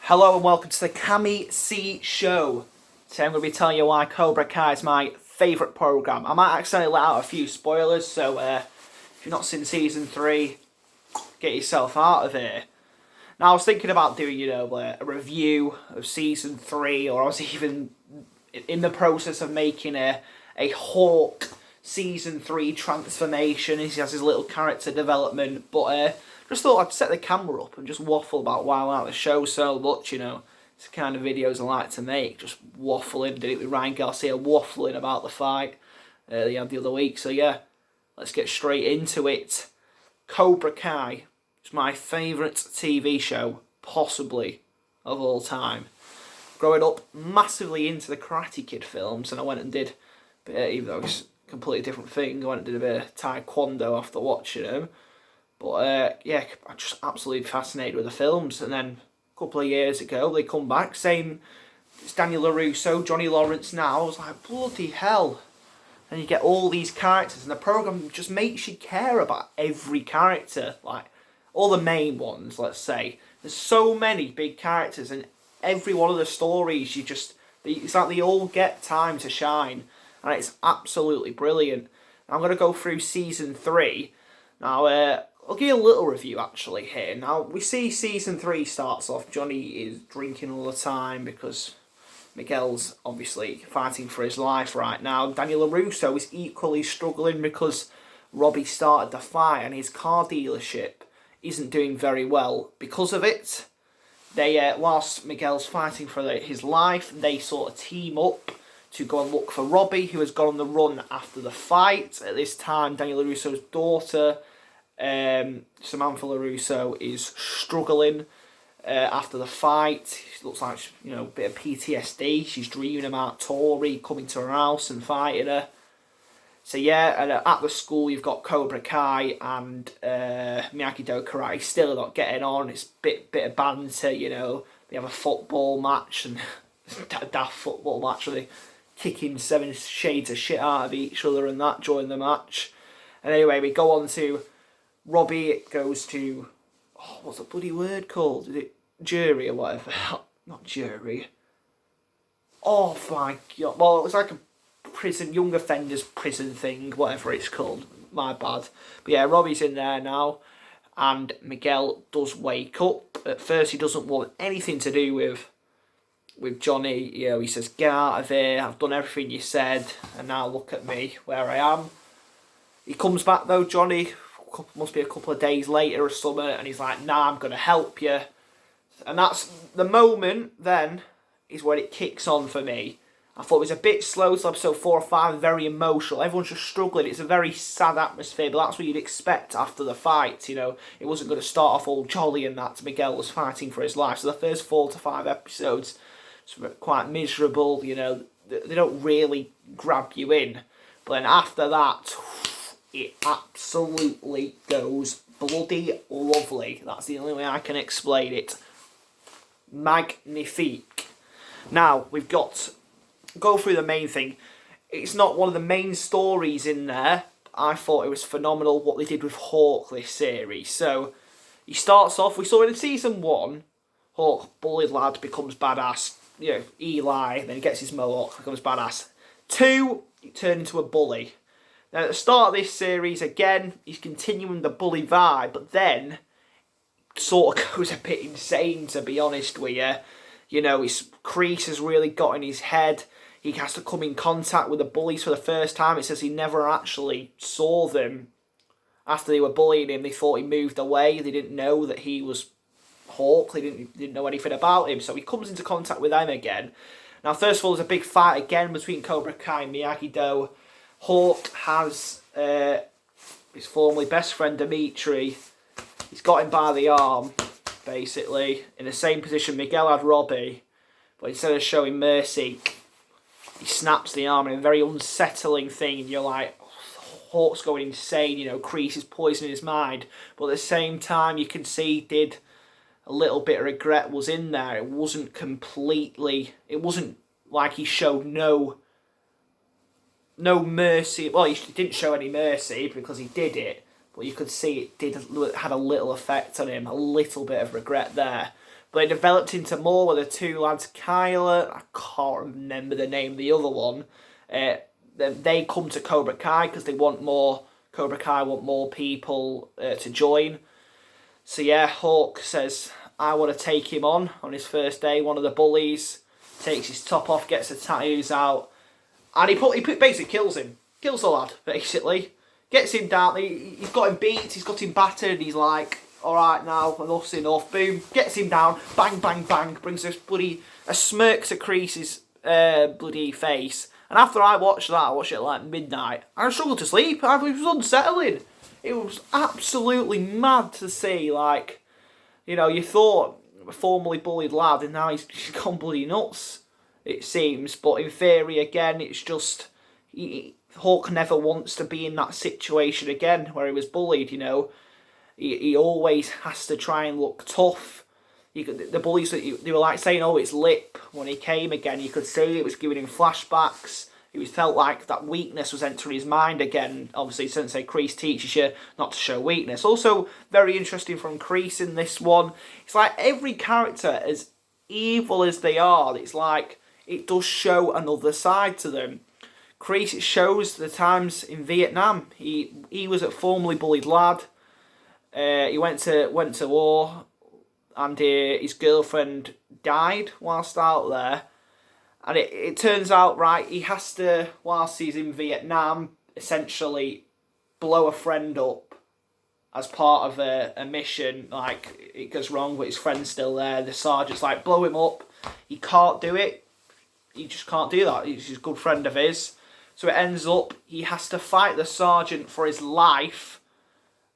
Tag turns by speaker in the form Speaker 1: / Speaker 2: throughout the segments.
Speaker 1: Hello and welcome to the Cammy C Show. Today I'm going to be telling you why Cobra Kai is my favourite programme. I might accidentally let out a few spoilers, so if you've not seen Season 3, get yourself out of here. Now I was thinking about doing, a review of Season 3, or I was even in the process of making a Hawk Season 3 transformation. He has his little character development, but just thought I'd set the camera up and just waffle about why I like the show so much, It's the kind of videos I like to make, just waffling. Did it with Ryan Garcia, waffling about the fight the other week. So yeah, let's get straight into it. Cobra Kai is my favourite TV show, possibly, of all time. Growing up, massively into the Karate Kid films, and I went and did, even though it's a completely different thing, I went and did a bit of Taekwondo after watching them. But yeah, I'm just absolutely fascinated with the films. And then a couple of years ago, they come back. Same, it's Daniel LaRusso, Johnny Lawrence now. I was like, bloody hell. And you get all these characters, and the programme just makes you care about every character. Like, all the main ones, let's say. There's so many big characters, and every one of the stories, it's like they all get time to shine. And it's absolutely brilliant. I'm going to go through Season 3. Now, I'll give you a little review actually here. Now, we see Season 3 starts off, Johnny is drinking all the time because Miguel's obviously fighting for his life right now. Daniel LaRusso is equally struggling because Robbie started the fight and his car dealership isn't doing very well because of it. They, whilst Miguel's fighting for his life, they sort of team up to go and look for Robbie, who has gone on the run after the fight. At this time, Daniel LaRusso's daughter, Samantha LaRusso, is struggling after the fight. She looks like, a bit of PTSD. She's dreaming about Tori coming to her house and fighting her. So yeah, and at the school you've got Cobra Kai and Miyagi-Do Karate still not getting on. It's a bit of banter, They have a football match, and a daft football match where they kicking 7 shades of shit out of each other and that during the match. And anyway, we go on to Robbie. It goes to, what's the bloody word called? Is it jury or whatever? Not jury. Oh my god. Well, it was like a prison, young offenders prison thing, whatever it's called. My bad. But yeah, Robbie's in there now. And Miguel does wake up. At first he doesn't want anything to do with Johnny. He says, get out of here, I've done everything you said, and now look at me, where I am. He comes back though, Johnny, must be a couple of days later or something, and he's like, nah, I'm going to help you. And that's the moment then is when it kicks on for me. I thought it was a bit slow till episode 4 or 5, very emotional. Everyone's just struggling. It's a very sad atmosphere, but that's what you'd expect after the fight, It wasn't going to start off all jolly and that. Miguel was fighting for his life. So the first 4 to 5 episodes, it's quite miserable, They don't really grab you in. But then after that, it absolutely goes bloody lovely. That's the only way I can explain it. Magnifique. Now, we've got, go through the main thing. It's not one of the main stories in there. I thought it was phenomenal what they did with Hawk this series. So, he starts off, we saw in Season 1, Hawk, bullied lad, becomes badass. Eli, then he gets his mohawk, becomes badass. 2, he turned into a bully. Now at the start of this series, again, he's continuing the bully vibe, but then sort of goes a bit insane, to be honest with you. His crease has really got in his head. He has to come in contact with the bullies for the first time. It says he never actually saw them after they were bullying him. They thought he moved away. They didn't know that he was Hawk. They didn't know anything about him, so he comes into contact with them again. Now, first of all, there's a big fight again between Cobra Kai and Miyagi-Do. Hawk has his formerly best friend Dimitri. He's got him by the arm, basically, in the same position Miguel had Robbie, but instead of showing mercy, he snaps the arm in a very unsettling thing, and you're like, Hawk's going insane, Kreese is poisoning his mind, but at the same time, you can see he did a little bit of regret was in there. It wasn't like he showed no mercy. Well, he didn't show any mercy because he did it, but you could see it had a little effect on him, a little bit of regret there. But they developed into more with the two lads, Kyler, I can't remember the name of the other one. They come to Cobra Kai because they want more. Cobra Kai want more people to join. So yeah, Hawk says, I want to take him on his first day. One of the bullies takes his top off, gets the tattoos out, and he basically kills him. Kills the lad, basically. Gets him down, he's got him beat, he's got him battered, he's like, alright now, enough's enough. Boom, gets him down, bang, bang, bang, brings a smirk to Kreese's bloody face. And after I watched that, I watched it at like midnight, I struggled to sleep. It was unsettling. It was absolutely mad to see, like, you know, you thought a formerly bullied lad, and now he's gone bloody nuts, it seems. But in theory, again, it's just, Hawk never wants to be in that situation again where he was bullied, you know. He always has to try and look tough. The bullies, they were like saying, oh, it's lip. When he came again, you could see it was giving him flashbacks. It felt like that weakness was entering his mind again. Obviously, Sensei Kreese teaches you not to show weakness. Also, very interesting from Kreese in this one. It's like every character, as evil as they are, it's like it does show another side to them. Kreese, it shows the times in Vietnam. He was a formerly bullied lad. He went to war, and his girlfriend died whilst out there. And it turns out, right, he has to, whilst he's in Vietnam, essentially blow a friend up as part of a mission. Like, it goes wrong, but his friend's still there. The sergeant's like, blow him up. He can't do it. He just can't do that. He's a good friend of his. So it ends up, he has to fight the sergeant for his life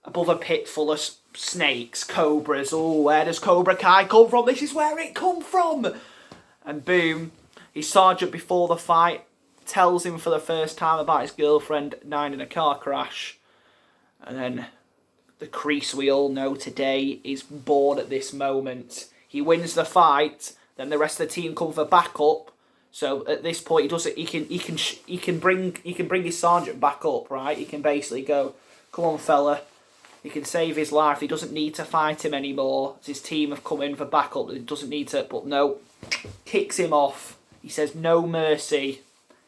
Speaker 1: above a pit full of snakes, cobras. Oh, where does Cobra Kai come from? This is where it come from. And boom. His sergeant, before the fight, tells him for the first time about his girlfriend dying in a car crash. And then the Kreese we all know today is born at this moment. He wins the fight, then the rest of the team come for backup. So at this point, he can bring his sergeant back up, right? He can basically go, come on, fella. He can save his life. He doesn't need to fight him anymore. His team have come in for backup. He doesn't need to, but no, kicks him off. He says no mercy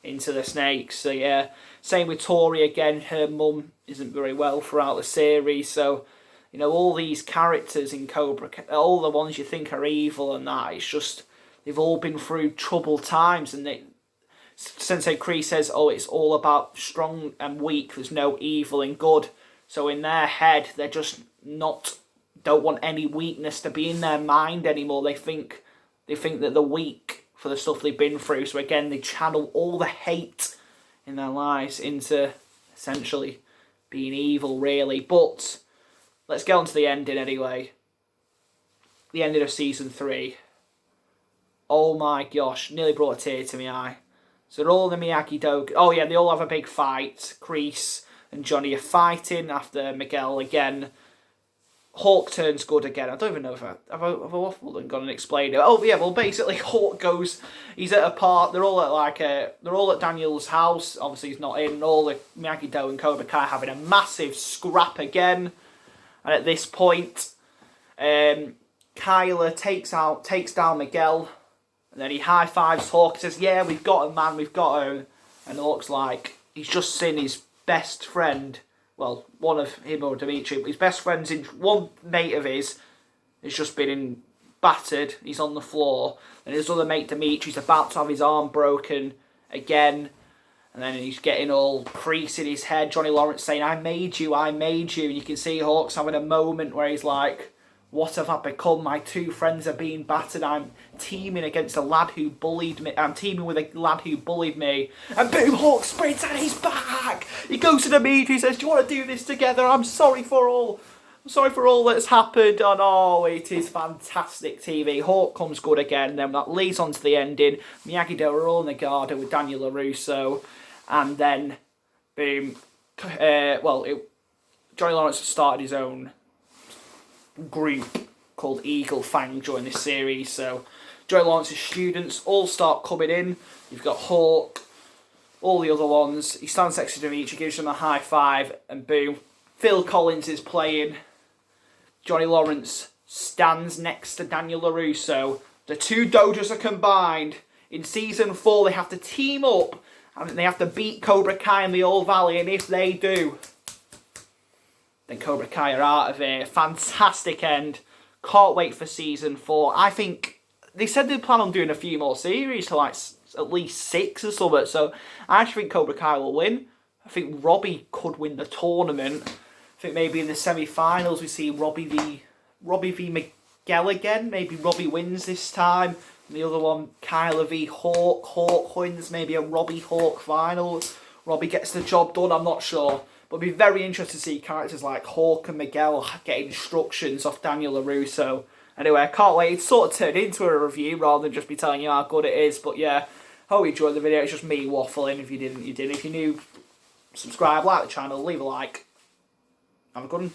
Speaker 1: into the snakes. So yeah, same with Tori again. Her mum isn't very well throughout the series. So, you know, all these characters in Cobra Kai, all the ones you think are evil and that, it's just, they've all been through troubled times. And Sensei Kreese says, oh, it's all about strong and weak. There's no evil and good. So in their head, they're just don't want any weakness to be in their mind anymore. They think that they're weak for the stuff they've been through. So again, they channel all the hate in their lives into essentially being evil, really. But let's get on to the ending anyway. The ending of season 3. Oh my gosh, nearly brought a tear to my eye. So they're all in the Miyagi-Do. Oh yeah, they all have a big fight. Kreese and Johnny are fighting after Miguel again. Hawk turns good again. I don't even know if I've waffled and gone and explained it. Oh yeah, well basically Hawk goes. He's at a part. They're all at Daniel's house. Obviously he's not in. All the Miyagi-Do and Cobra Kai having a massive scrap again. And at this point, Kyler takes down Miguel, and then he high fives Hawk and says, "Yeah, we've got him, man. We've got him." And Hawk's like, he's just seen his best friend. Well, one of him or Dimitri, his best friend's in, one mate of his has just been battered. He's on the floor. And his other mate, Dimitri's about to have his arm broken again. And then he's getting all crease in his head. Johnny Lawrence saying, I made you. And you can see Hawk's having a moment where he's like, what have I become? My two friends are being battered. I'm teaming against a lad who bullied me. I'm teaming with a lad who bullied me. And boom, Hawk sprints and he's back. He goes to Dimitri, he says, do you want to do this together? I'm sorry for all that's happened. And oh, it is fantastic TV. Hawk comes good again. Then that leads on to the ending. Miyagi-Do are all in the garden with Daniel LaRusso. And then, boom. Johnny Lawrence started his own group called Eagle Fang during this series. So Johnny Lawrence's students all start coming in. You've got Hawk, all the other ones. He stands next to Dimitri, gives them a high five, and boom, Phil Collins is playing. Johnny Lawrence stands next to Daniel LaRusso. The two dojos are combined. In Season 4, they have to team up and they have to beat Cobra Kai in the Old Valley. And if they do, then Cobra Kai are out of here. Fantastic end. Can't wait for Season 4. I think they said they plan on doing a few more series, to like at least 6 or something. So I actually think Cobra Kai will win. I think Robbie could win the tournament. I think maybe in the semi-finals we see Robbie v Miguel again. Maybe Robbie wins this time. And the other one, Kyler v Hawk. Hawk wins. Maybe a Robbie Hawk final. Robbie gets the job done. I'm not sure. But it'd be very interesting to see characters like Hawk and Miguel get instructions off Daniel LaRusso. Anyway, I can't wait. It's sort of turned into a review rather than just be telling you how good it is. But yeah, hope you enjoyed the video. It's just me waffling. If you didn't, you did. If you're new, subscribe, like the channel, leave a like. Have a good one.